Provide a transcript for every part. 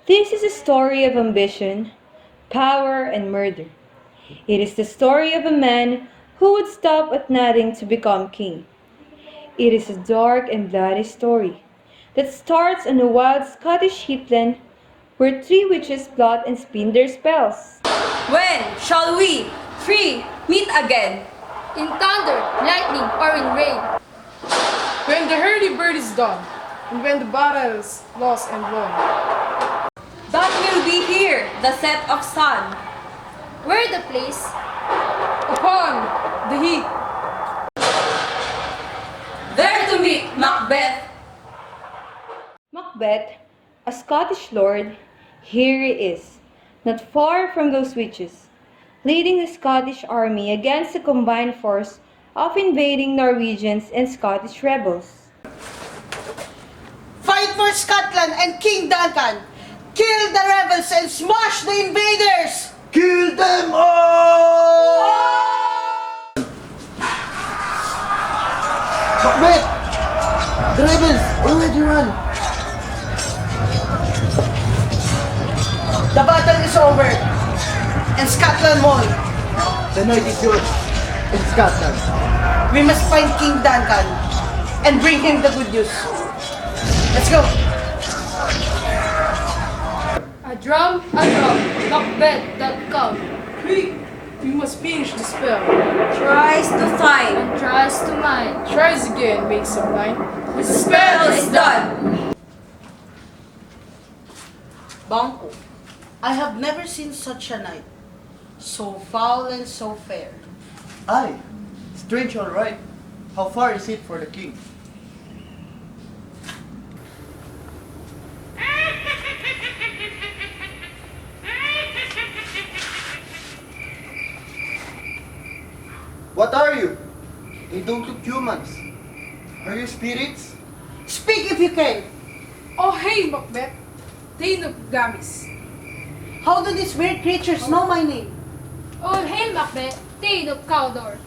This is a story of ambition, power, and murder. It is the story of a man who would stop at nothing to become king. It is a dark and bloody story that starts on a wild Scottish heathland where three witches plot and spin their spells. When shall we three meet again? In thunder, lightning, or in rain. When the hurdy-burdy is done, and when the battle is lost and won. That will be here, the set of sun. Where the place? Upon the heath. There to meet Macbeth. Macbeth, a Scottish lord, here he is, not far from those witches, leading the Scottish army against a combined force of invading Norwegians and Scottish rebels. Fight for Scotland and King Duncan! Kill the rebels and smash the invaders! Kill them all! Macbeth! The rebels already run! The battle is over, and Scotland won. The night is yours in Scotland. We must find King Duncan and bring him the good news. Let's go! A drum, Macbeth.com. Quick! We must finish the spell. Tries to find. And tries to mind. Tries again, make some line. The spell is done. Banco, I have never seen such a night. So foul and so fair. Aye, strange alright. How far is it for the king? What are you? They don't look humans. Are you spirits? Speak if you can. Oh hey, Macbeth! Thane of Gamis. How do these weird creatures know my name? All hail Macbeth, Thane of Cawdor.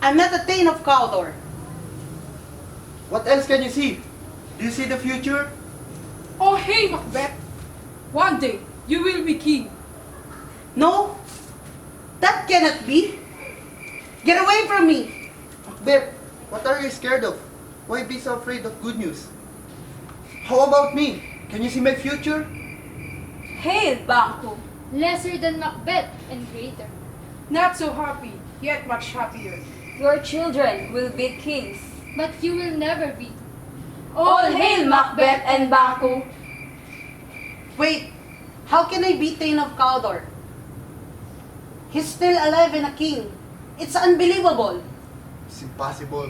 I'm not a Thane of Cawdor. What else can you see? Do you see the future? Oh hey, Macbeth! One day, you will be king. No, that cannot be. Get away from me! Macbeth, what are you scared of? Why be so afraid of good news? How about me? Can you see my future? Hail, Banco. Lesser than Macbeth and greater. Not so happy, yet much happier. Your children will be kings. But you will never be. All hail Macbeth and Banco. Wait, how can I be Thane of Cawdor? He's still alive and a king. It's unbelievable. It's impossible.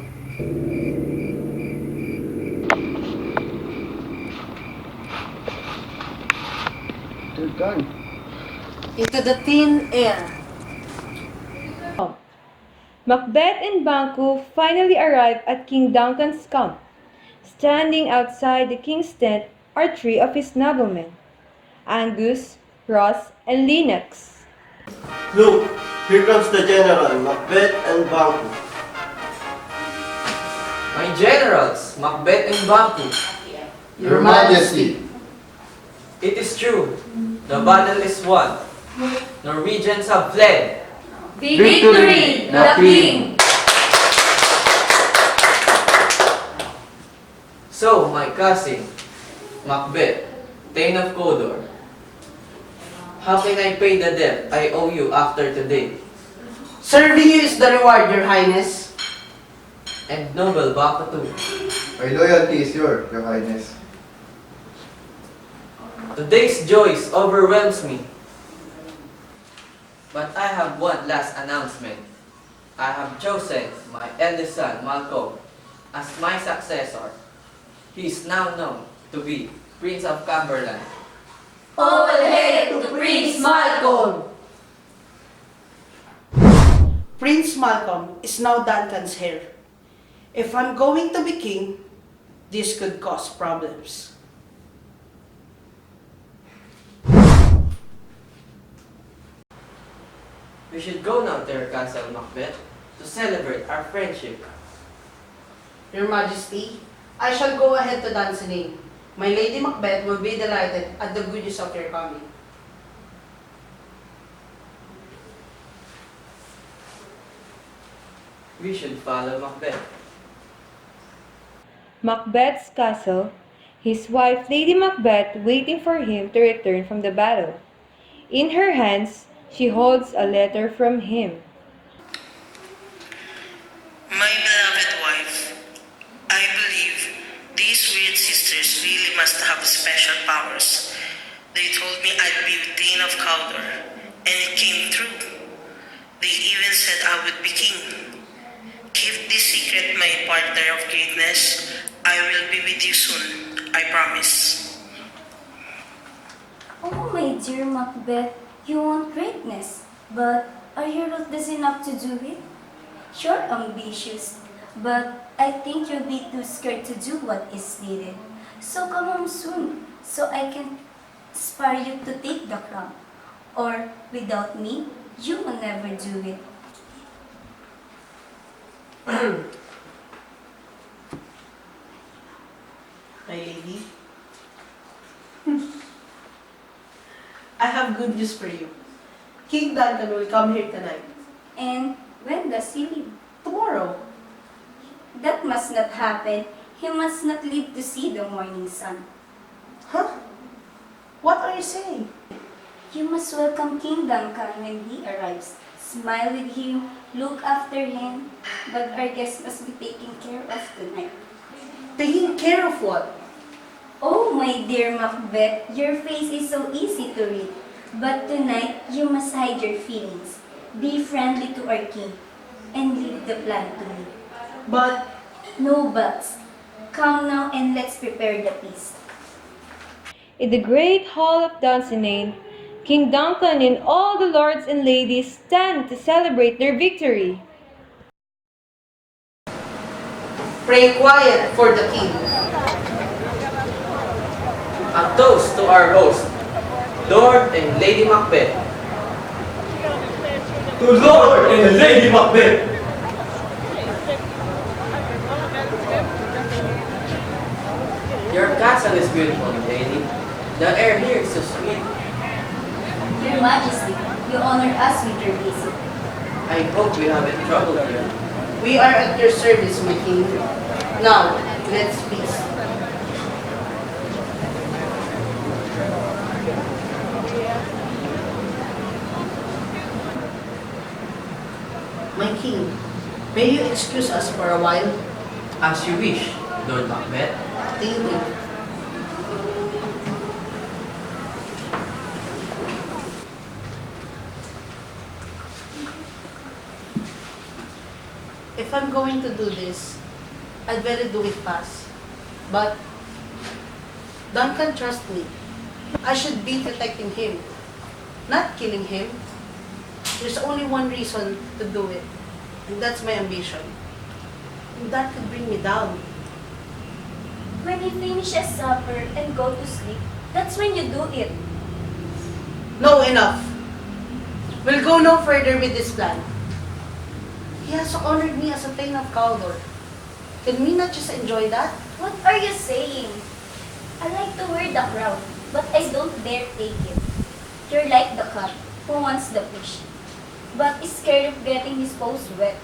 They're gone. Into the thin air. Macbeth and Banquo finally arrive at King Duncan's camp. Standing outside the king's tent are three of his noblemen, Angus, Ross, and Lennox. Look, here comes the general, Macbeth and Banco. My generals, Macbeth and Banco. Your Majesty. It is true. The battle is won. Norwegians have fled. Victory, the king. So, my cousin, Macbeth, Thane of Cawdor, how can I pay the debt I owe you after today? Serving you is the reward, Your Highness. And noble Banco too. My loyalty is your Highness. Today's joys overwhelms me. But I have one last announcement. I have chosen my eldest son, Malcolm, as my successor. He is now known to be Prince of Cumberland. All hail to Prince Malcolm. Prince Malcolm is now Duncan's heir. If I'm going to be king, this could cause problems. We should go now to your castle, Macbeth, to celebrate our friendship. Your Majesty, I shall go ahead to Dunsinane. My Lady Macbeth will be delighted at the good news of your coming. We should follow Macbeth. Macbeth's castle, his wife Lady Macbeth waiting for him to return from the battle. In her hands, she holds a letter from him. My beloved wife, I believe these weird sisters really must have special powers. They told me I'd be Thane of Cawdor, and it came true. They even said I would be king. Keep this secret, my partner of greatness. I will be with you soon, I promise. Oh, my dear Macbeth, you want greatness, but are you ruthless enough to do it? You're ambitious, but I think you'll be too scared to do what is needed. So come home soon, so I can inspire you to take the crown. Or, without me, you will never do it. My lady, I have good news for you. King Duncan will come here tonight. And when does he leave? Tomorrow. That must not happen. He must not live to see the morning sun. Huh? What are you saying? You must welcome King Duncan when he arrives. Smile with him, look after him, but our guest must be taken care of tonight. Taking care of what? Oh, my dear Macbeth, your face is so easy to read. But tonight, you must hide your feelings. Be friendly to our king, and leave the plan to me. But No buts. Come now and let's prepare the feast. In the great hall of Dunsinane, King Duncan and all the lords and ladies stand to celebrate their victory. pray quiet for the king. A toast to our host, Lord and Lady Macbeth. To Lord and Lady Macbeth! Your castle is beautiful, lady. The air here is so sweet. Your Majesty, you honor us with your visit. I hope we haven't troubled you. We are at your service, my king. Now, let's feast. My king, may you excuse us for a while? As you wish, Lord Macbeth. Thank you. If I'm going to do this, I'd better do it fast. But Duncan trusts me. I should be protecting him, not killing him. There's only one reason to do it, and that's my ambition. And that could bring me down. When you finish a supper and go to sleep, that's when you do it. No, enough. We'll go no further with this plan. He has honored me as a Thane of Cawdor. Can we not just enjoy that? What are you saying? I like to wear the crown, but I don't dare take it. You're like the cat who wants the fish, but is scared of getting his paws wet.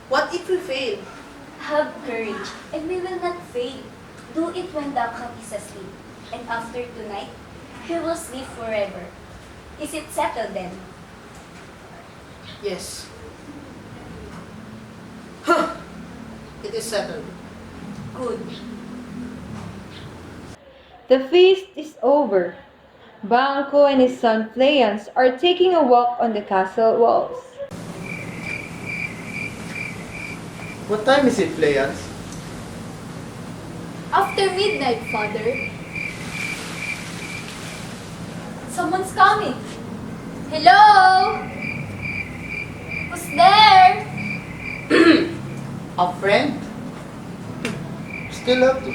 What if we fail? Have courage, and we will not fail. Do it when the cat is asleep, and after tonight, he will sleep forever. Is it settled then? Yes. Huh. It is settled. Good. The feast is over. Banquo and his son Fleance are taking a walk on the castle walls. What time is it, Fleance? After midnight, Father. Someone's coming. Hello? Who's there? A friend? Still up to.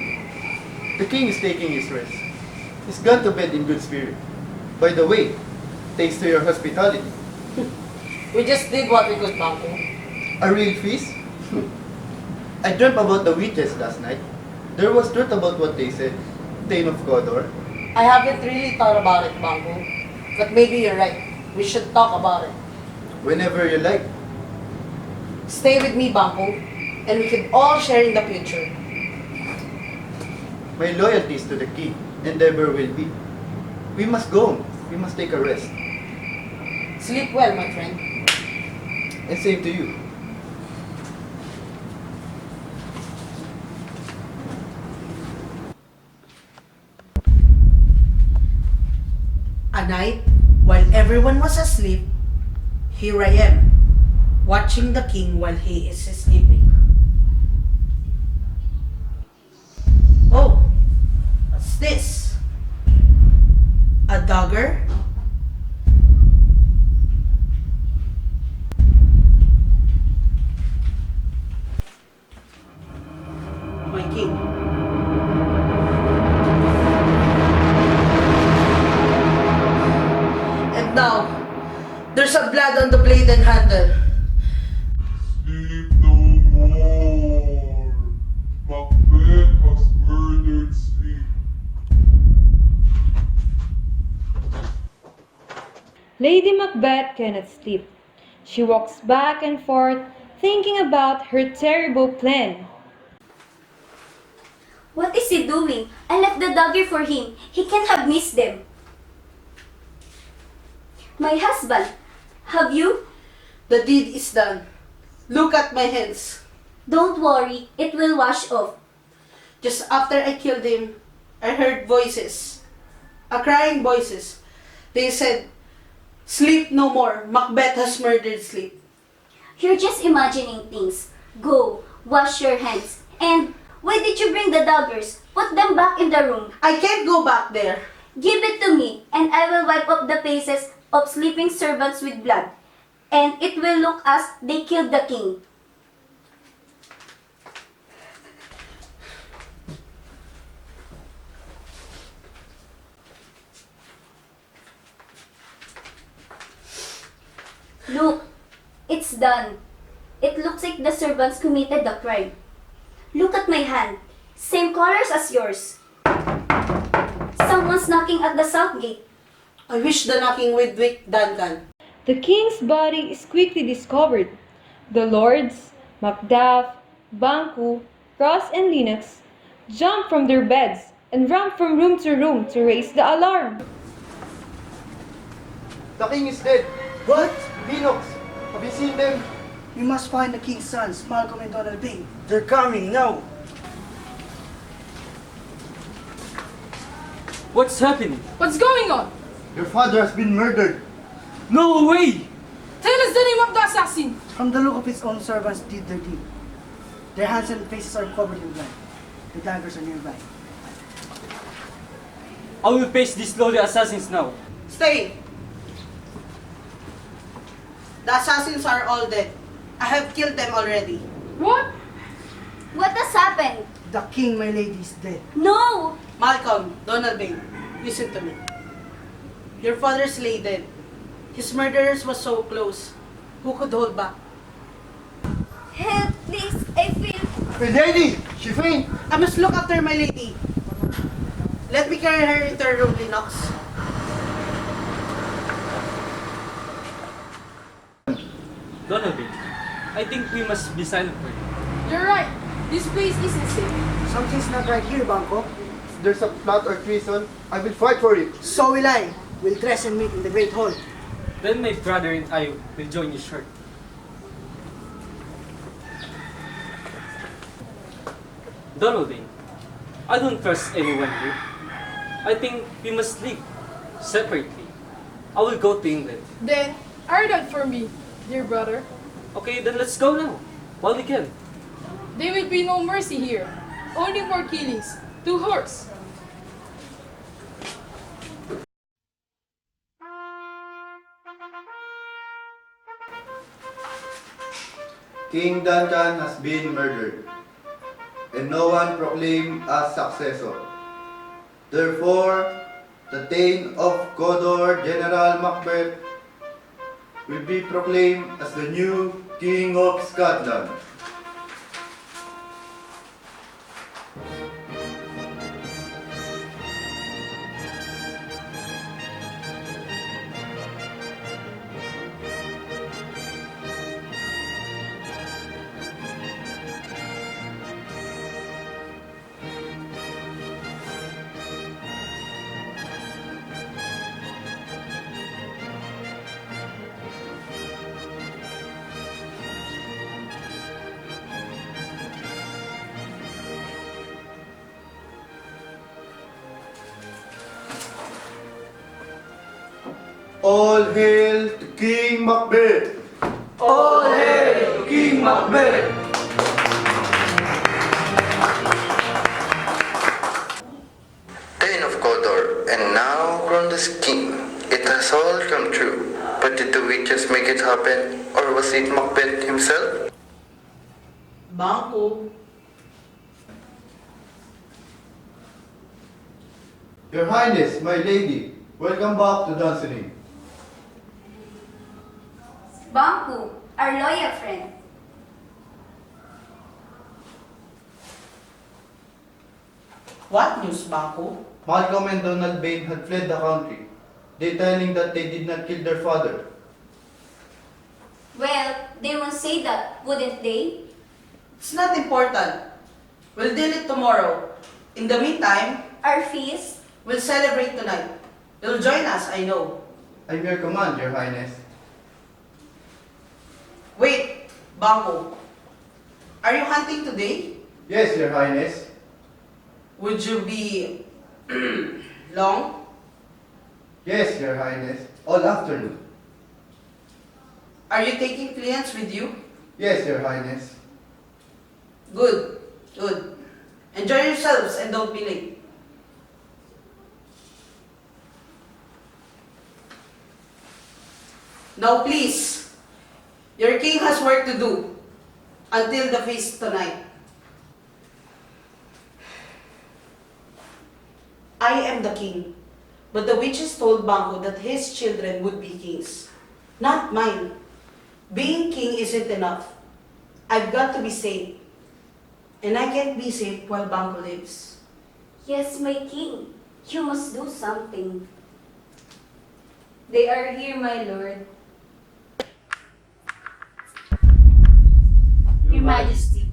The king is taking his rest. He's gone to bed in good spirit. By the way, thanks to your hospitality. We just did what we could, Banco. A real feast? I dreamt about the witches last night. There was truth about what they said. Thane of Godor? I haven't really thought about it, Bango. But maybe you're right. We should talk about it. Whenever you like. Stay with me, Bango, and we can all share in the future. My loyalty is to the king, and ever will be. We must go. We must take a rest. Sleep well, my friend. And same to you. A night, while everyone was asleep, here I am, watching the king while he is sleeping. Oh, what's this? A dagger? My king. And now, there's a blood on the blade and handle. Sleep no more. Macbeth has murdered sleep. Lady Macbeth cannot sleep. She walks back and forth, thinking about her terrible plan. What is he doing? I left the dagger for him. He can't have missed them. My husband, have you? The deed is done. Look at my hands. Don't worry, it will wash off. Just after I killed him, I heard voices. Crying voices. They said, "Sleep no more. Macbeth has murdered sleep." You're just imagining things. Go, wash your hands. And why did you bring the daggers? Put them back in the room. I can't go back there. Give it to me, and I will wipe up the faces of sleeping servants with blood. And it will look as they killed the king. Look, it's done. It looks like the servants committed the crime. Look at my hand. Same colors as yours. Someone's knocking at the south gate. I wish the knocking would wake Duncan. The king's body is quickly discovered. The lords, Macduff, Banquo, Ross, and Lennox jump from their beds and run from room to raise the alarm. The king is dead. What? Lennox, have you seen them? We must find the king's sons, Malcolm and Donald Bing. They're coming now. What's happening? What's going on? Your father has been murdered. No way! Tell us the name of the assassin. From the look of his own servants did their deed. Their hands and faces are covered in blood. The daggers are nearby. I will face these lowly assassins now. Stay! The assassins are all dead. I have killed them already. What? What has happened? The king, my lady, is dead. No! Malcolm, Donald Bing, listen to me. Your father's lay dead. His murderers was so close. Who could hold back? Help, please. I feel... My lady! She faint! I must look after my lady. Let me carry her into her room, Lennox. Donald, I think we must be silent for you. You're right. This place isn't safe. Something's not right here, Banco. If there's a plot or treason, I will fight for it. So will I. We'll dress and meet in the Great Hall. Then my brother and I will join you short. Donald, I don't trust anyone here. I think we must live separately. I will go to England. Then, are that for me, dear brother? Okay, then let's go now. While we can. There will be no mercy here. Only more killings. To horse. King Duncan has been murdered, and no one proclaimed as successor. Therefore, the Thane of Godor, General Macbeth, will be proclaimed as the new King of Scotland. All hail to King Macbeth! All hail King Macbeth! Thane of Cawdor, and now crowned as king. It has all come true. But did the witches make it happen, or was it Macbeth himself? Bangko. Your Highness, my lady, welcome back to Dunsinane. Bangku, our loyal friend. What news, Bangko? Malcolm and Donald Bain had fled the country. They telling that they did not kill their father. Well, they won't say that, wouldn't they? It's not important. We'll deal it tomorrow. In the meantime, Our feast? we'll celebrate tonight. You'll join us, I know. I'm your command, Your Highness. Wait, Bangko. Are you hunting today? Yes, Your Highness. Would you be long? Yes, Your Highness. All afternoon. Are you taking clients with you? Yes, Your Highness. Good, good. Enjoy yourselves and don't be late. Now please, your king has work to do until the feast tonight. I am the king, but the witches told Bango that his children would be kings, not mine. Being king isn't enough. I've got to be safe. And I can't be safe while Bango lives. Yes, my king. You must do something. They are here, my lord. Your Majesty.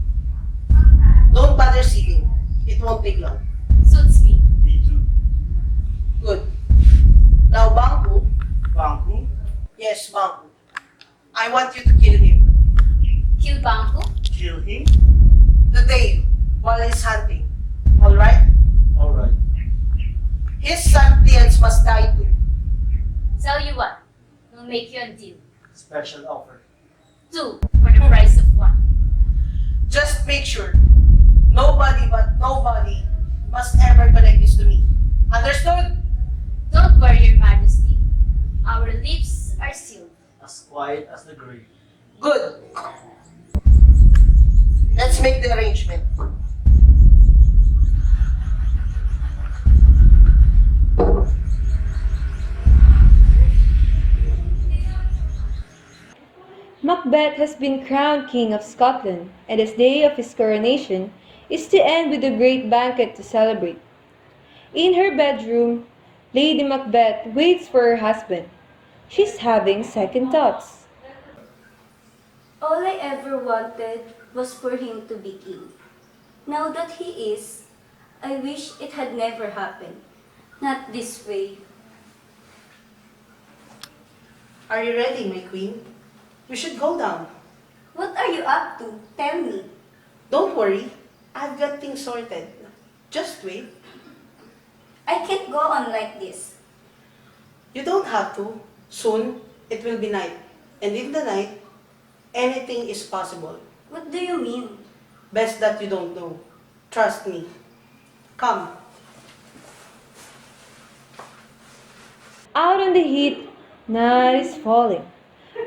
Don't bother sitting. It won't take long. Suits me. Me too. Good. Now, Bango. Bangku? Yes, Bango. I want you to kill him. Kill Bangko? Kill him? Today, while he's hunting. Alright? Alright. His son, Tians, must die too. Tell you what, we'll make you a deal. Special offer. 2 for the price of 1. Just make sure, nobody but nobody must ever connect this to me. Understood? Don't worry, Your Majesty. Our lips are sealed. As quiet as the grave. Good. Let's make the arrangement. Macbeth has been crowned King of Scotland, and the day of his coronation is to end with a great banquet to celebrate. In her bedroom, Lady Macbeth waits for her husband. She's having second thoughts. All I ever wanted was for him to be king. Now that he is, I wish it had never happened. Not this way. Are you ready, my queen? We should go down. What are you up to? Tell me. Don't worry. I've got things sorted. Just wait. I can't go on like this. You don't have to. Soon, it will be night. And in the night, anything is possible. What do you mean? Best that you don't know. Trust me. Come. Out in the heat, night is falling.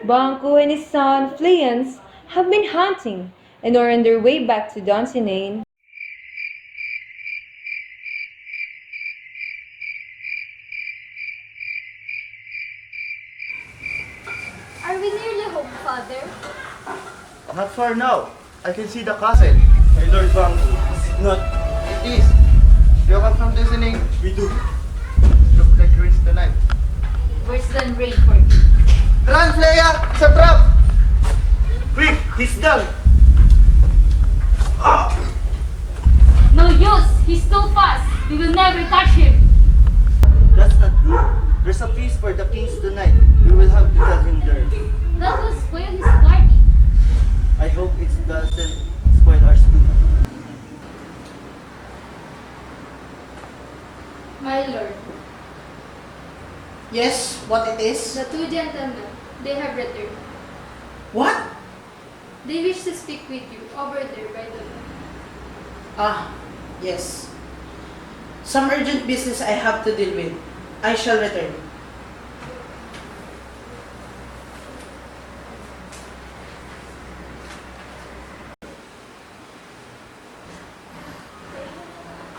Banquo and his son, Fleance, have been hunting and are on their way back to Dunsinane. Are we nearly home, Father? Not far now. I can see the castle. My Lord Bangku. Not. It is. You come from Dunsinane? We do. Look like rains tonight. Worse than rain for you. Run, Freya! It's a trap! Quick! He's done! No use! He's too fast! We will never catch him! That's not good. There's a feast for the kings tonight. We will have to tell him there. That will spoil his party. I hope it doesn't spoil ours too. My lord. Yes, what it is? The two gentlemen, they have returned. What? They wish to speak with you over there by the door. Ah, yes. Some urgent business I have to deal with. I shall return.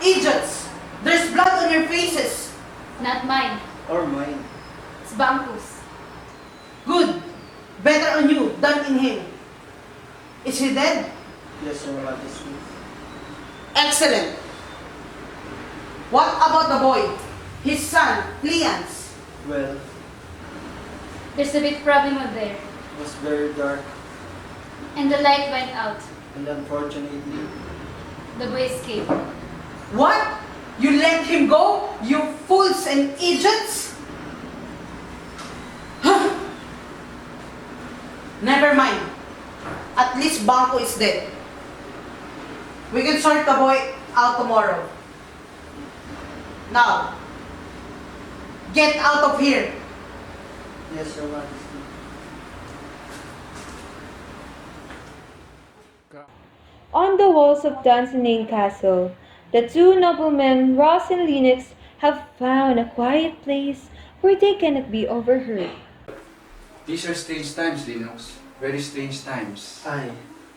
Idiots! There's blood on your faces! Not mine. Or mine. It's Banku's. Good! Better on you than in him. Is he dead? Yes, Your Majesty. Excellent! What about the boy? His son, Leance? Well, There's a bit problem out there. it was very dark, And the light went out. and unfortunately, The boy escaped. What? You let him go? You fools and idiots? Never mind. At least Banco is dead. We can sort the boy out tomorrow. Now, get out of here. yes, Your Majesty. On the walls of Dunsinane Castle, the two noblemen, Ross and Lennox, have found a quiet place where they cannot be overheard. These are strange times, Linux. Very strange times. Aye.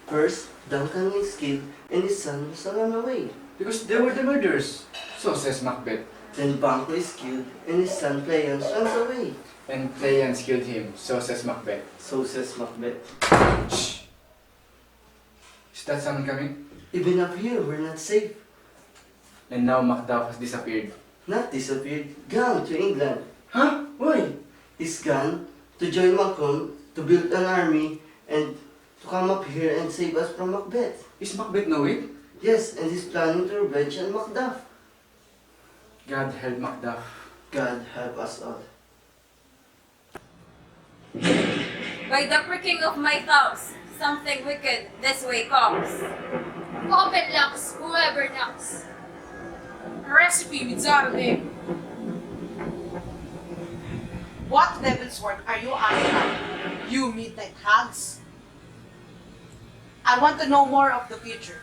First, Duncan is killed and his son was run away. Because they were the murderers. So says Macbeth. Then Banco is killed and his son Cleance runs away. And Cleance killed him. So says Macbeth. So says Macbeth. Shh! Is that someone coming? Even up here, we're not safe. And now Macduff has disappeared. Not disappeared, gone to England. Huh? Why? He's gone to join Malcolm to build an army and to come up here and save us from Macbeth. Is Macbeth knowing? Yes, and he's planning to revenge on Macduff. God help Macduff. God help us all. By the pricking of my thumbs, something wicked this way comes. Open locks, whoever knocks. A recipe without a name. What devil's work are you after? You midnight hags? I want to know more of the future.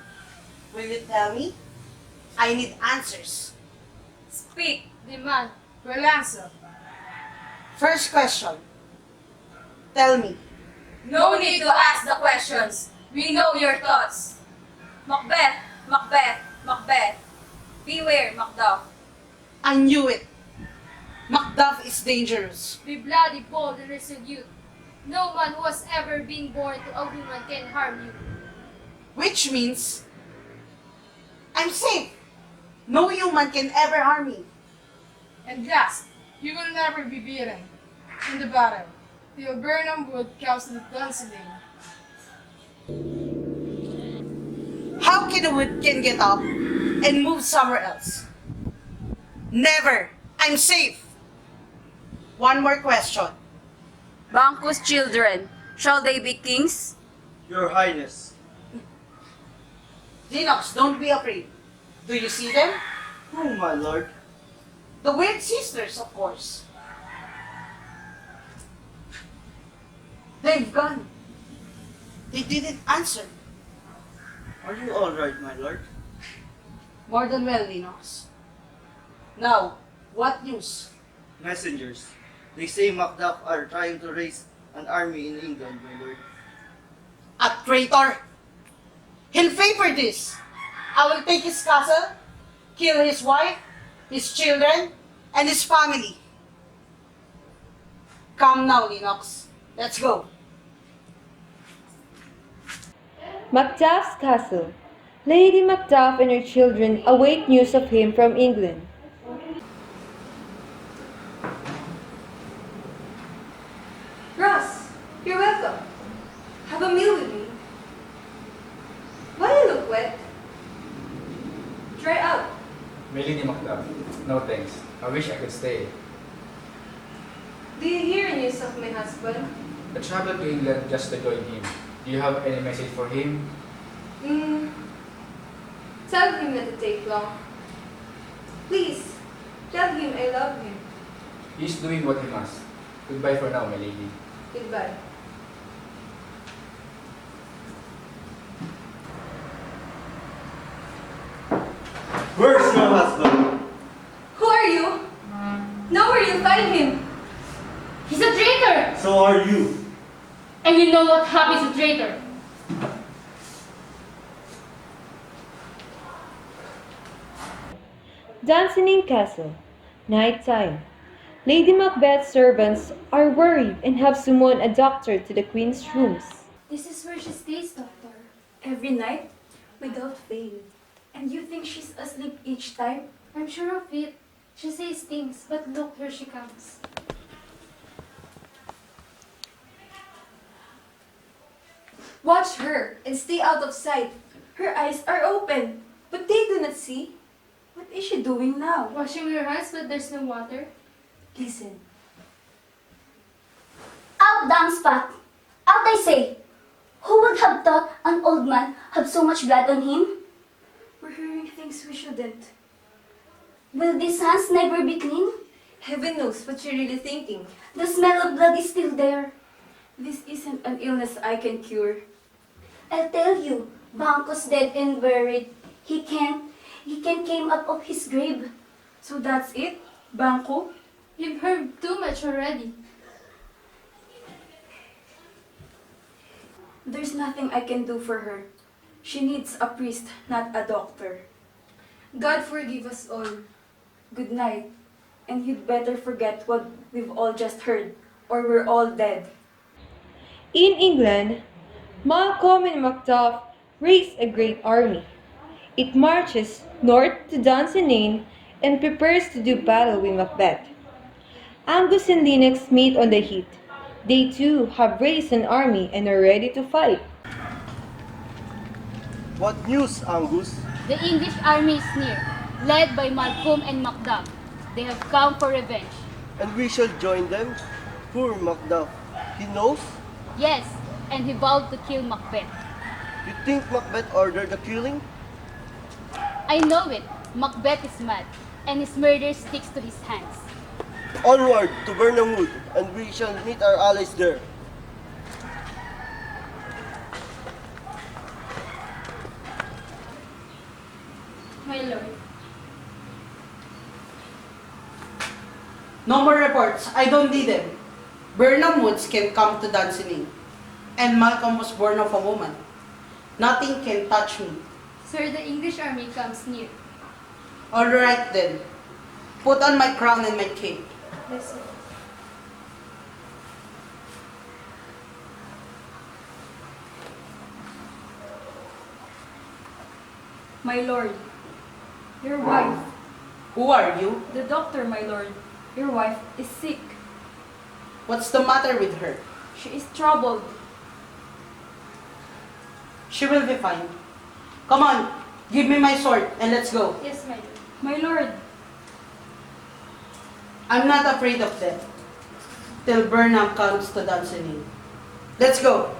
Will you tell me? I need answers. Speak. Demand. Well, answer. First question. Tell me. No need to ask the questions. We know your thoughts. Macbeth, Macbeth, Macbeth. Beware, Macduff. I knew it. Macduff is dangerous. Be bloody, bold, and resolute. No man who has ever been born to a woman can harm you. Which means I'm safe. No human can ever harm me. And last, you will never be beaten in the battle till Burnham Wood comes to the Dunsinane. How can a wood can get up and move somewhere else? Never. I'm safe. One more question. Banquo's children, shall they be kings? Your Highness. Lennox, don't be afraid. Do you see them? Oh, my lord. The weird sisters, of course. They've gone. They didn't answer. Are you all right, my lord? More than well, Lennox. Now, what news? Messengers. They say Macduff are trying to raise an army in England, my lord. A traitor! He'll favor this. I will take his castle, kill his wife, his children, and his family. Come now, Lennox. Let's go. Macduff's castle. Lady Macduff and her children await news of him from England. Ross, you're welcome. Have a meal with me. Why you look wet? Try out. My Lady Macduff. No thanks. I wish I could stay. Do you hear news of my husband? I traveled to England just to join him. Do you have any message for him? Tell him not to take long. Please, tell him I love him. He's doing what he must. Goodbye for now, my lady. Goodbye. Where's your husband? Who are you? Know where you find him. He's a traitor! So are you. And you know what happens to traitor. Dancing Castle, night time. Lady Macbeth's servants are worried and have summoned a doctor to the queen's rooms. This is where she stays, Doctor. Every night, without fail. And you think she's asleep each time? I'm sure of it. She says things, but look, here she comes. Watch her and stay out of sight. Her eyes are open, but they do not see. What is she doing now? Washing her hands, but there's no water. Listen. Out, damn spot! Out, I say! Who would have thought an old man had so much blood on him? We're hearing things we shouldn't. Will these hands never be clean? Heaven knows what you're really thinking. The smell of blood is still there. This isn't an illness I can cure. I'll tell you, Banco's dead and buried. He can't came up of his grave. So that's it? Banco? You've heard too much already. There's nothing I can do for her. She needs a priest, not a doctor. God forgive us all. Good night. And you'd better forget what we've all just heard, or we're all dead. In England, Malcolm and Macduff raise a great army. It marches north to Dunsinane and prepares to do battle with Macbeth. Angus and Lennox meet on the heath. They too have raised an army and are ready to fight. What news, Angus? The English army is near, led by Malcolm and Macduff. They have come for revenge. And we shall join them? Poor Macduff. He knows? Yes, and he vowed to kill Macbeth. You think Macbeth ordered the killing? I know it. Macbeth is mad, and his murder sticks to his hands. Onward to Birnam Wood, and we shall meet our allies there. My lord. No more reports. I don't need them. Birnam Woods can come to Dunsinane. And Malcolm was born of a woman. Nothing can touch me. Sir, the English army comes near. All right then. Put on my crown and my cape. Yes, sir. My lord, your wife. Who are you? The doctor, my lord. Your wife is sick. What's the matter with her? She is troubled. She will be fine. Come on, give me my sword and let's go. Yes, my lord. My lord, I'm not afraid of death. Till Burnham comes to Dunsinane. Let's go.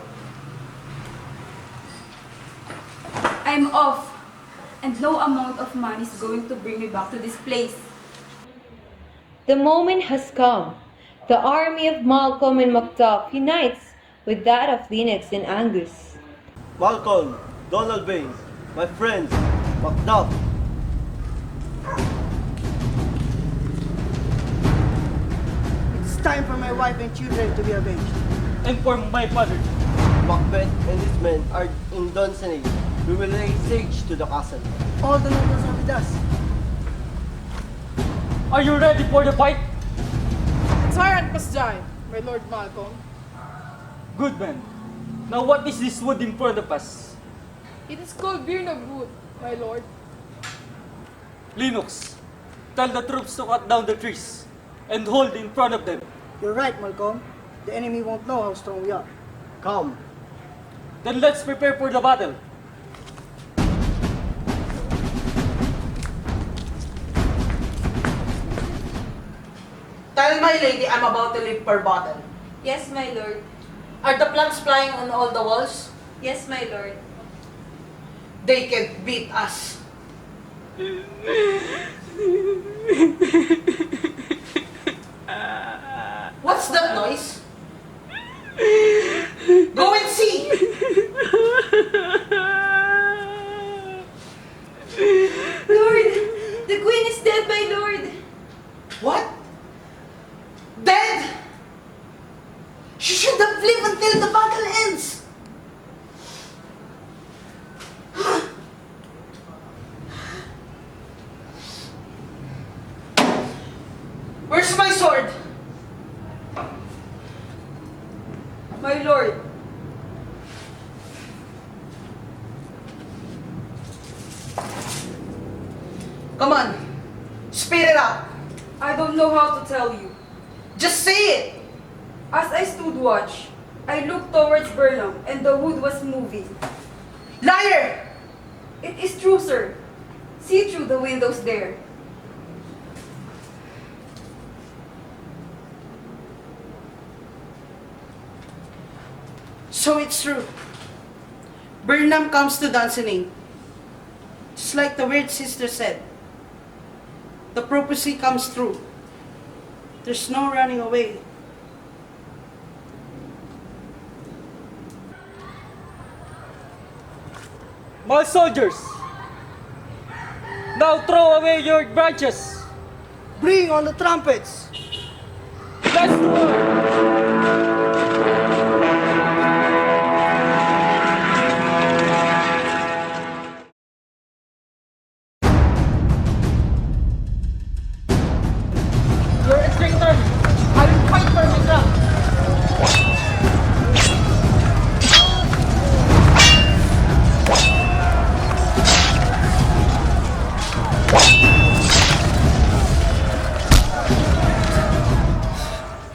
I'm off. And no amount of money is going to bring me back to this place. The moment has come. The army of Malcolm and Macduff unites with that of Lennox and Angus. Malcolm, Donald Bain, my friends, Macduff. It's time for my wife and children to be avenged. And for my father. Macbeth and his men are in Dunsinane. We will lay siege to the castle. All the nobles are with us. Are you ready for the fight? The tyrant must die, my Lord Malcolm. Good man. Now what is this wood in front of us? It is called Birnam Wood, my lord. Lennox, tell the troops to cut down the trees and hold in front of them. You're right, Malcolm. The enemy won't know how strong we are. Come. Then let's prepare for the battle. Tell my lady I'm about to leave per bottle. Yes, my lord. Are the planks flying on all the walls? Yes, my lord. They can't beat us. boys. Go and see! Lord, the queen is dead, my lord. What? Dead? She should have lived until the battle ends. Where's my sword? My lord. Come on. Spit it out. I don't know how to tell you. Just say it. As I stood watch, I looked towards Burnham and the wood was moving. Liar! It is true, sir. See through the windows there. So it's true. Burnham comes to Dunsinane. Just like the weird sister said. The prophecy comes true. There's no running away. My soldiers, now throw away your branches. Bring on the trumpets. Let's roll. You're a traitor. I will fight for my crown.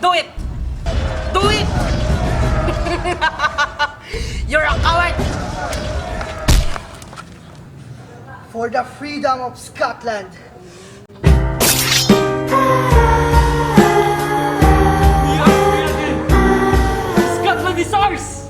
Do it! Do it! You're a coward! For the freedom of Scotland. We are free again. Scotland is ours.